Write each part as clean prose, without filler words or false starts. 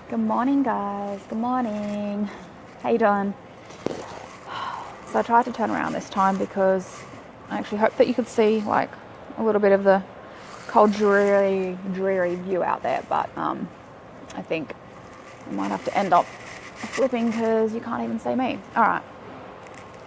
Good morning, guys. Good morning. How you doing? So I tried to turn around this time because I actually hoped that you could see like a little bit of the cold, dreary view out there. But I think I might have to end up flipping because you can't even see me. All right.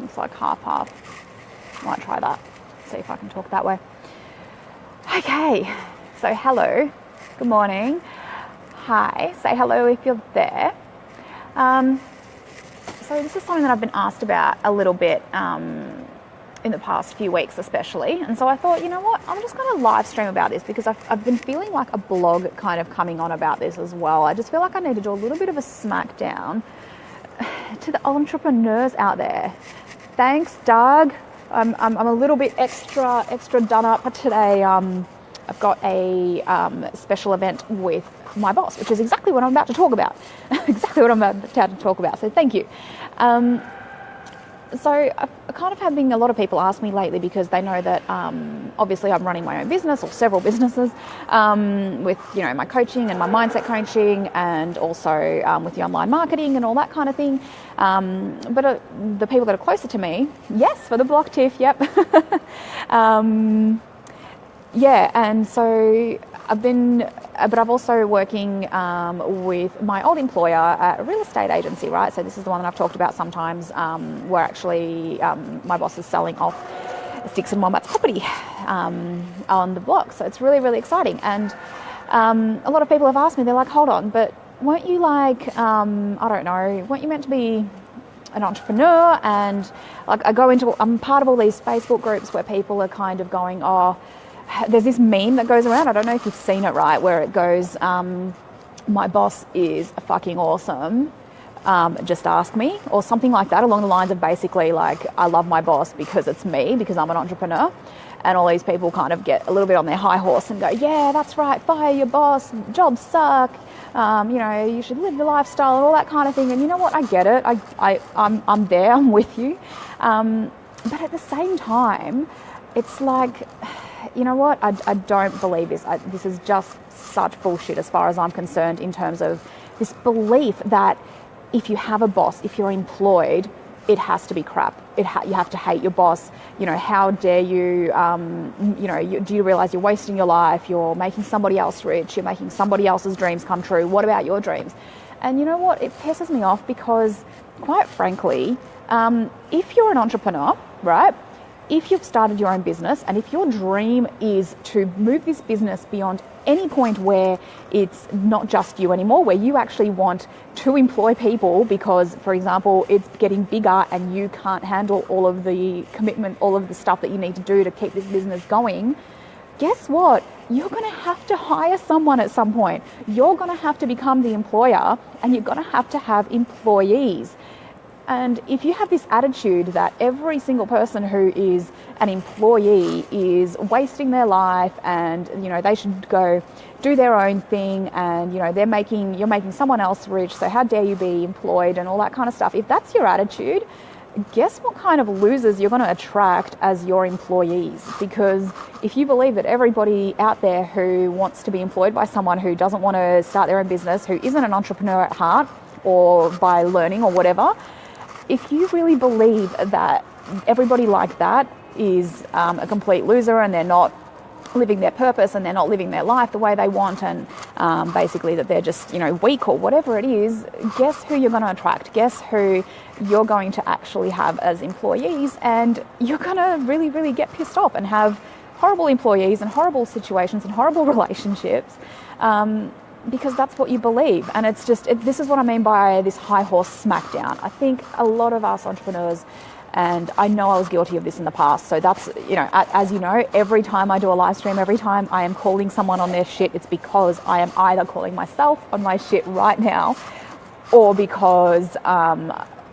Looks like half. Might try that. See if I can talk that way. Okay. So hello. Good morning. Hi, say hello if you're there. So this is something that I've been asked about a little bit in the past few weeks especially. And so I thought, you know what, I'm just going to live stream about this because I've been feeling like a blog kind of coming on about this as well. I just feel like I need to do a little bit of a smackdown to the entrepreneurs out there. Thanks, Doug. I'm a little bit extra done up today. I've got a special event with my boss, which is exactly what I'm about to talk about. So thank you. So I've kind of having a lot of people ask me lately because they know that obviously I'm running my own business or several businesses with, you know, my coaching and my mindset coaching and also with the online marketing and all that kind of thing. But the people that are closer to me, yes, for the block tiff, yep. Yeah, and so I've also working with my old employer at a real estate agency, right? So this is the one that I've talked about sometimes, where actually my boss is selling off Sticks and Wombats property on the block. So it's really, really exciting. And a lot of people have asked me, they're like, hold on, but weren't you like, I don't know, weren't you meant to be an entrepreneur? And like I'm part of all these Facebook groups where people are kind of going, oh, there's this meme that goes around. I don't know if you've seen it, right? Where it goes, my boss is fucking awesome. Just ask me, or something like that, along the lines of basically like, I love my boss because it's me, because I'm an entrepreneur. And all these people kind of get a little bit on their high horse and go, yeah, that's right, fire your boss, jobs suck, you know, you should live the lifestyle and all that kind of thing. And you know what? I get it. I'm there. I'm with you. But at the same time, it's like, you know what? I don't believe this. This is just such bullshit as far as I'm concerned, in terms of this belief that if you have a boss, if you're employed, it has to be crap. You have to hate your boss. You know, how dare you, do you realize you're wasting your life? You're making somebody else rich. You're making somebody else's dreams come true. What about your dreams? And you know what? It pisses me off because, quite frankly, if you're an entrepreneur, right? If you've started your own business and if your dream is to move this business beyond any point where it's not just you anymore, where you actually want to employ people because, for example, it's getting bigger and you can't handle all of the commitment, all of the stuff that you need to do to keep this business going, guess what? You're going to have to hire someone at some point. You're going to have to become the employer and you're going to have employees. And if you have this attitude that every single person who is an employee is wasting their life and, you know, they should go do their own thing and, you know, you're making someone else rich, so how dare you be employed and all that kind of stuff. If that's your attitude, guess what kind of losers you're going to attract as your employees? Because if you believe that everybody out there who wants to be employed by someone who doesn't want to start their own business, who isn't an entrepreneur at heart or by learning or whatever, if you really believe that everybody like that is a complete loser and they're not living their purpose and they're not living their life the way they want and basically that they're just, you know, weak or whatever it is, guess who you're going to attract? Guess who you're going to actually have as employees, and you're going to really, really get pissed off and have horrible employees and horrible situations and horrible relationships. Because that's what you believe. And it's just, this is what I mean by this high horse smackdown. I think a lot of us entrepreneurs, and I know I was guilty of this in the past, so that's, you know, as you know, every time I do a live stream, every time I am calling someone on their shit, it's because I am either calling myself on my shit right now or because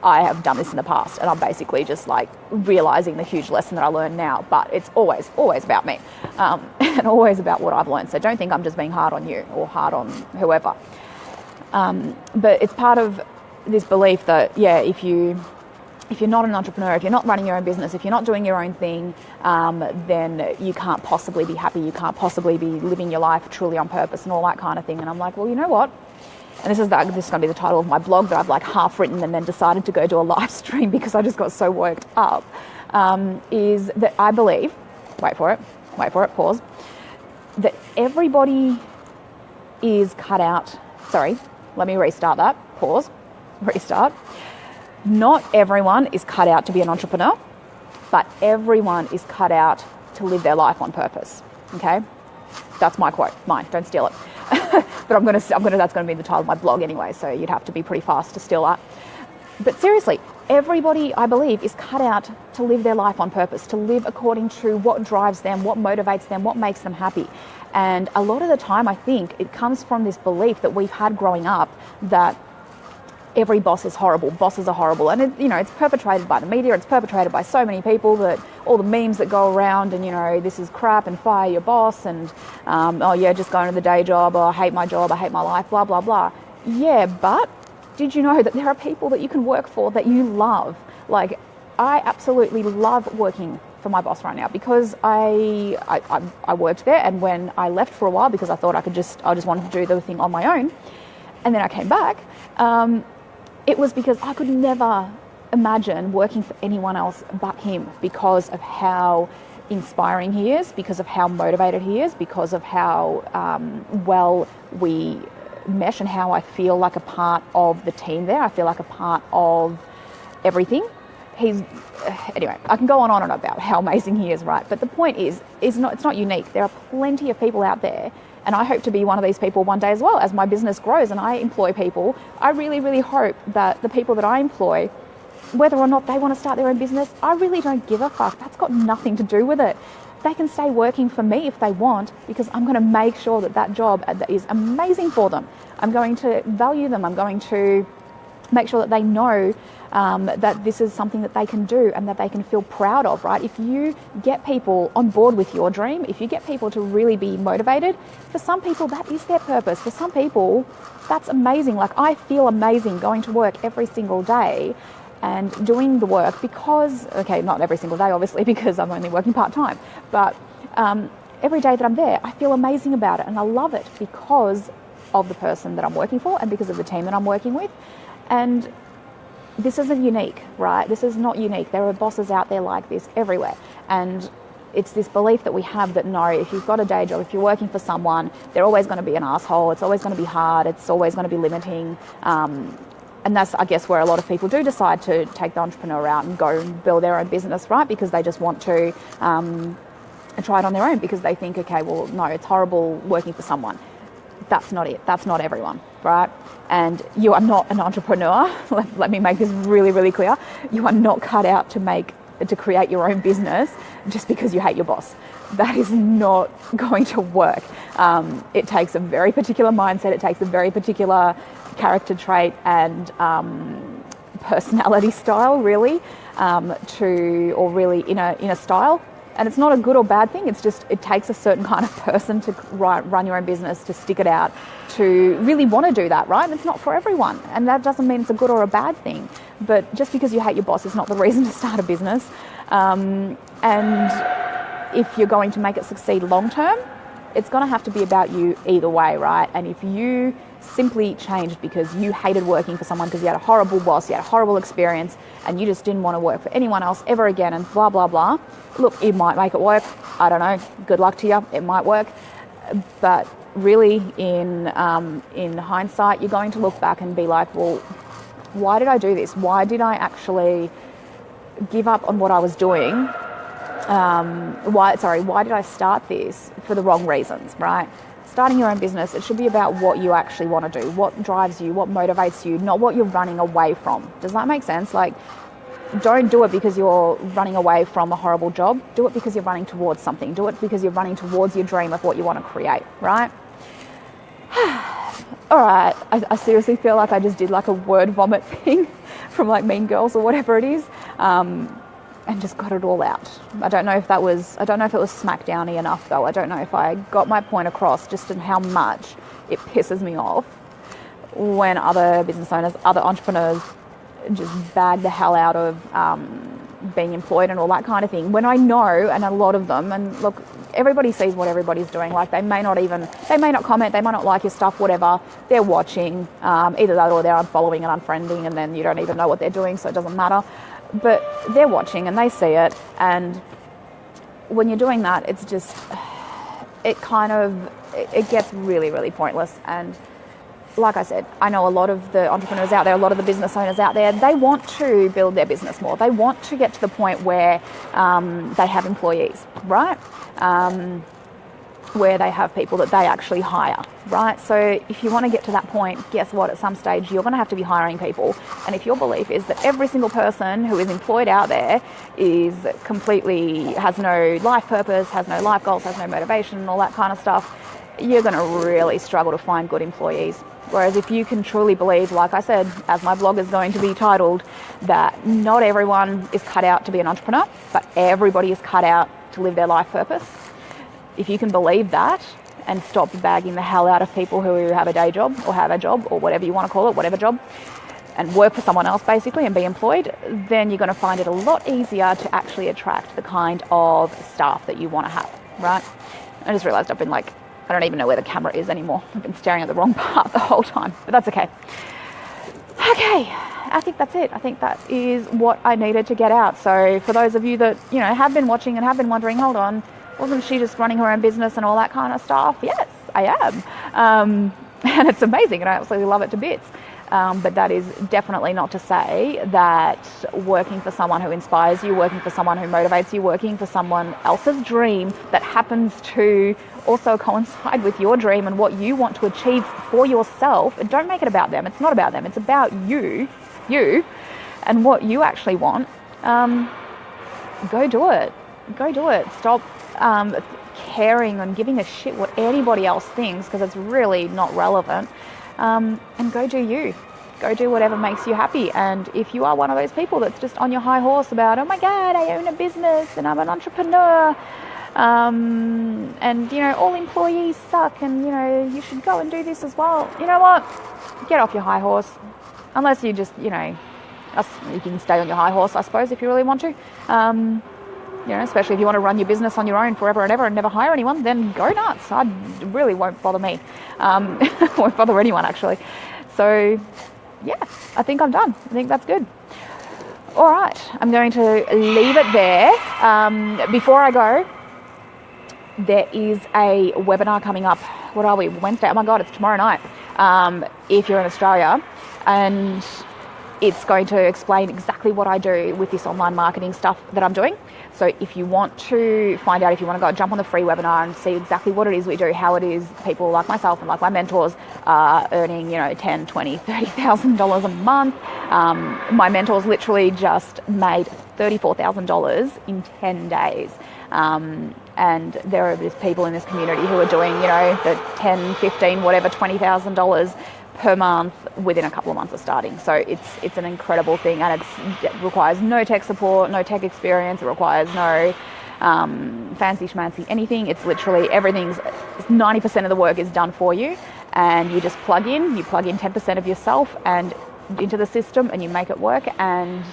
I have done this in the past and I'm basically just like realizing the huge lesson that I learned now. But it's always about me and always about what I've learned. So don't think I'm just being hard on you or hard on whoever. But it's part of this belief that, yeah, if you're not an entrepreneur, if you're not running your own business, if you're not doing your own thing, then you can't possibly be happy. You can't possibly be living your life truly on purpose and all that kind of thing. And I'm like, well, you know what? and this is going to be the title of my blog that I've like half written and then decided to go do a live stream because I just got so worked up, is that I believe, wait for it, pause, that everybody is cut out, sorry, let me restart that, pause, restart. Not everyone is cut out to be an entrepreneur, but everyone is cut out to live their life on purpose, okay? That's my quote, mine, don't steal it. But that's going to be the title of my blog anyway, so you'd have to be pretty fast to steal that. But seriously, everybody, I believe, is cut out to live their life on purpose, to live according to what drives them, what motivates them, what makes them happy. And a lot of the time, I think, it comes from this belief that we've had growing up that every boss is horrible, bosses are horrible. And it's perpetrated by the media, it's perpetrated by so many people, that all the memes that go around and, this is crap and fire your boss and, just going to the day job, or I hate my job, I hate my life, blah, blah, blah. Yeah, but did you know that there are people that you can work for that you love? Like, I absolutely love working for my boss right now because I worked there, and when I left for a while because I thought I just wanted to do the thing on my own, and then I came back, it was because I could never imagine working for anyone else but him because of how inspiring he is, because of how motivated he is, because of how well we mesh and how I feel like a part of the team there. I feel like a part of everything. Anyway, I can go on and on about how amazing he is, right? But the point is it's not unique. There are plenty of people out there, and I hope to be one of these people one day as well. As my business grows and I employ people, I really, really hope that the people that I employ, whether or not they want to start their own business, I really don't give a fuck. That's got nothing to do with it. They can stay working for me if they want, because I'm going to make sure that job is amazing for them. I'm going to value them. I'm going to make sure that they know that this is something that they can do and that they can feel proud of, right? If you get people on board with your dream, if you get people to really be motivated, for some people that is their purpose. For some people, that's amazing. Like, I feel amazing going to work every single day and doing the work because, okay, not every single day, obviously, because I'm only working part-time, but every day that I'm there, I feel amazing about it and I love it because of the person that I'm working for and because of the team that I'm working with. And this isn't unique, right? This is not unique. There are bosses out there like this everywhere. And it's this belief that we have that, no, if you've got a day job, if you're working for someone, they're always going to be an asshole. It's always going to be hard. It's always going to be limiting. And that's, I guess, where a lot of people do decide to take the entrepreneur route and go and build their own business, right? Because they just want to try it on their own because they think, okay, well, no, it's horrible working for someone. That's not it. That's not everyone, right? And you are not an entrepreneur. Let me make this really, really clear. You are not cut out to create your own business just because you hate your boss. That is not going to work. It takes a very particular mindset. It takes a very particular character trait and personality style, really, or really inner style. And it's not a good or bad thing. It's just, it takes a certain kind of person to run your own business, to stick it out, to really want to do that, right? And it's not for everyone. And that doesn't mean it's a good or a bad thing. But just because you hate your boss is not the reason to start a business. And if you're going to make it succeed long term, it's going to have to be about you either way, right? And if you simply changed because you hated working for someone because you had a horrible boss, you had a horrible experience, and you just didn't want to work for anyone else ever again and blah, blah, blah, look, it might make it work. I don't know. Good luck to you. It might work. But really, in hindsight, you're going to look back and be like, well, why did I do this? Why did I actually give up on what I was doing? Why did I start this for the wrong reasons, right? Starting your own business, it should be about what you actually want to do, what drives you, what motivates you, not what you're running away from. Does that make sense? Like, don't do it because you're running away from a horrible job. Do it because you're running towards something. Do it because you're running towards your dream of what you want to create, right? All right, I seriously feel like I just did like a word vomit thing from like Mean Girls or whatever it is. And just got it all out. I don't know if it was smackdowny enough though. I don't know if I got my point across just in how much it pisses me off when other business owners, other entrepreneurs just bag the hell out of being employed and all that kind of thing, when I know, and a lot of them, and look, everybody sees what everybody's doing. Like they may not comment, they might not like your stuff, whatever. They're watching, either that or they're unfollowing and unfriending, and then you don't even know what they're doing, so it doesn't matter. But they're watching and they see it, and when you're doing that, it's just, it gets really, really pointless. And like I said, I know a lot of the entrepreneurs out there, a lot of the business owners out there, they want to build their business more. They want to get to the point where they have employees, right? Where they have people that they actually hire, right? So if you want to get to that point, guess what? At some stage, you're going to have to be hiring people. And if your belief is that every single person who is employed out there has no life purpose, has no life goals, has no motivation, and all that kind of stuff, you're going to really struggle to find good employees. Whereas if you can truly believe, like I said, as my blog is going to be titled, that not everyone is cut out to be an entrepreneur, but everybody is cut out to live their life purpose. If you can believe that and stop bagging the hell out of people who have a day job or have a job or whatever you want to call it, whatever job, and work for someone else basically and be employed, then you're going to find it a lot easier to actually attract the kind of staff that you want to have, right? I just realised I've been I don't even know where the camera is anymore. I've been staring at the wrong part the whole time, but that's okay. Okay, I think that's it. I think that is what I needed to get out. So for those of you that, have been watching and have been wondering, hold on, wasn't she just running her own business and all that kind of stuff? Yes, I am. And it's amazing and I absolutely love it to bits. But that is definitely not to say that working for someone who inspires you, working for someone who motivates you, working for someone else's dream that happens to also coincide with your dream and what you want to achieve for yourself, and don't make it about them. It's not about them. It's about you and what you actually want. Go do it. Stop caring and giving a shit what anybody else thinks, because it's really not relevant. And go do you. Go do whatever makes you happy. And if you are one of those people that's just on your high horse about, oh my God, I own a business and I'm an entrepreneur, and all employees suck, and you should go and do this as well. You know what? Get off your high horse. Unless you just, you can stay on your high horse, I suppose, if you really want to. Especially if you want to run your business on your own forever and ever and never hire anyone, then go nuts. It really won't bother me. Won't bother anyone, actually. So, yeah, I think I'm done. I think that's good. All right, I'm going to leave it there. Before I go, there is a webinar coming up. What are we? Wednesday? Oh my God, it's tomorrow night. If you're in Australia, and it's going to explain exactly what I do with this online marketing stuff that I'm doing. So if you want to find out, if you want to go jump on the free webinar and see exactly what it is we do, how it is people like myself and like my mentors are earning, $10,000, $20,000, $30,000 a month. My mentors literally just made $34,000 in 10 days. And there are just people in this community who are doing, the 10, 15, whatever, $20,000 per month within a couple of months of starting. So it's an incredible thing, and it requires no tech support, no tech experience. It requires no fancy schmancy anything. It's literally 90% of the work is done for you, and you just plug in 10% of yourself and into the system, and you make it work, and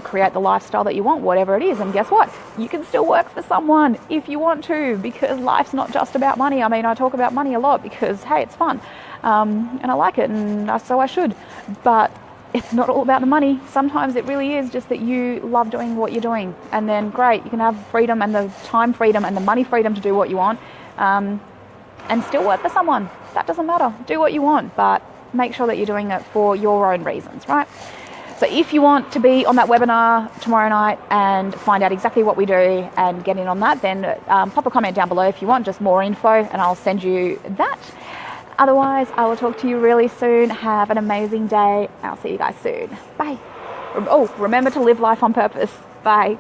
create the lifestyle that you want, whatever it is. And guess what? You can still work for someone if you want to, because life's not just about money. I mean, I talk about money a lot because, hey, it's fun. And I like it, and so I should. But it's not all about the money. Sometimes it really is just that you love doing what you're doing. And then great, you can have freedom and the time freedom and the money freedom to do what you want, and still work for someone. That doesn't matter. Do what you want, but make sure that you're doing it for your own reasons, right? So if you want to be on that webinar tomorrow night and find out exactly what we do and get in on that, then pop a comment down below if you want just more info, and I'll send you that. Otherwise, I will talk to you really soon. Have an amazing day. I'll see you guys soon. Bye. Oh, remember to live life on purpose. Bye.